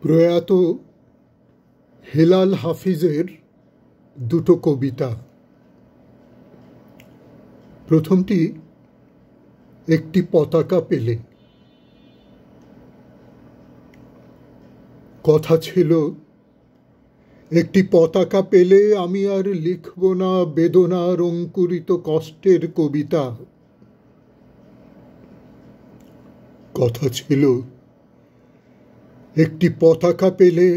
প্রয়াত হেলাল হাফিজের দুটো কবিতা। প্রথমটি একটি পতাকা পেলে। কথা ছিল, একটি পতাকা পেলে আমি আর লিখব না বেদনার অঙ্কুরিত কষ্টের কবিতা। কথা ছিল, একটি পতাকা পেলে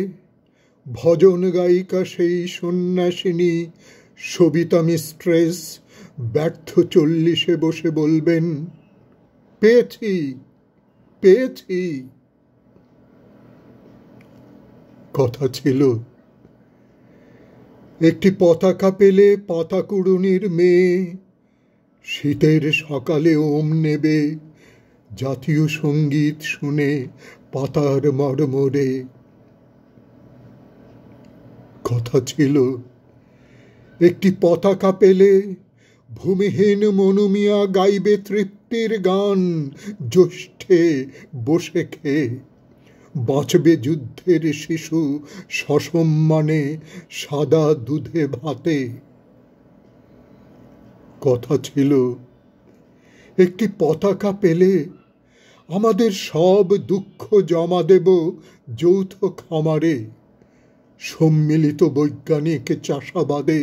ভজন গায়িকা সেই সন্ন্যাসিনী সবিতা মিস্ট্রেস ব্যর্থ 40-এ বসে বলবেন, পেয়েছি পেয়েছি। কথা ছিল, একটি পতাকা পেলে পাতাকুড়ুনির মেয়ে শীতের সকালে ওম নেবে জাতীয় সঙ্গীত শুনে পাতার মর্মরে। কথা ছিল, একটি পতাকা পেলে ভূমিহীন মনুমিয়া গাইবে তৃপ্তির গান জ্যৈষ্ঠে বসে খেয়ে, বাঁচবে যুদ্ধের শিশু সসম্মানে সাদা দুধে ভাতে। কথা ছিল, একটি পতাকা পেলে আমাদের সব দুঃখ জমা দেব যৌথ খামারে, সম্মিলিত বৈজ্ঞানিক চাষাবাদে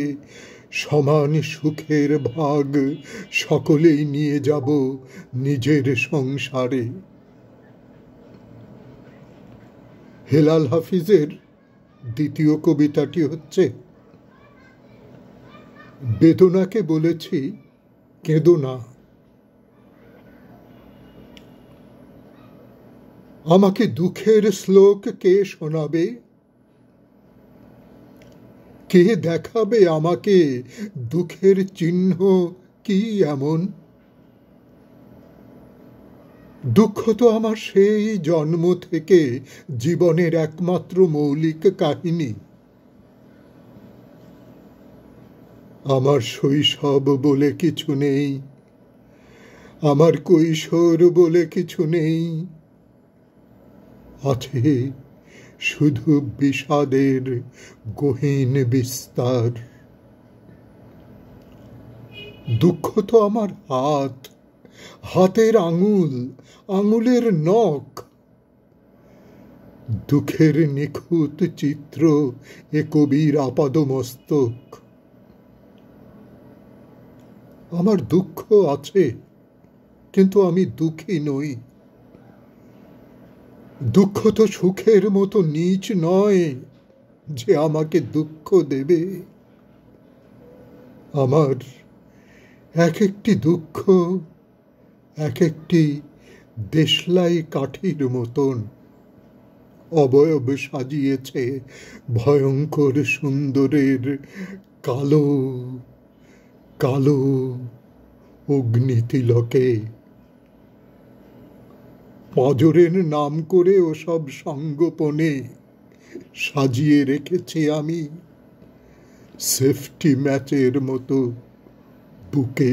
সমান সুখের ভাগ সকলেই নিয়ে যাব নিজের সংসারে। হেলাল হাফিজের দ্বিতীয় কবিতাটি হচ্ছে, বেদনাকে বলেছি কেঁদো না। আমাকে দুঃখের শ্লোক কে শোনাবে? কে দেখাবে আমাকে দুঃখের চিহ্ন কি এমন? দুঃখ তো আমার সেই জন্ম থেকে জীবনের একমাত্র মৌলিক কাহিনী। আমার শৈশব বলে কিছু নেই, আমার কৈশোর বলে কিছু নেই, আছে শুধু বিষাদের গহীন বিস্তার। দুঃখ তো আমার হাত, হাতের আঙুল, আঙুলের নখ, দুঃখের নিখুঁত চিত্র এ কবির আপাদমস্তক। আমার দুঃখ আছে, কিন্তু আমি দুঃখী নই। দুঃখ তো সুখের মতো নীচ নয় যে আমাকে দুঃখ দেবে। আমার এক একটি দুঃখ এক একটি দেশলাই কাঠির মতন অবয়ব সাজিয়েছে ভয়ঙ্কর সুন্দরের কালো কালো অগ্নিতিলকে। পাঁজরের নাম করে ওসব সঙ্গোপনে সাজিয়ে রেখেছি আমি সেফটি ম্যাচের মতো বুকে।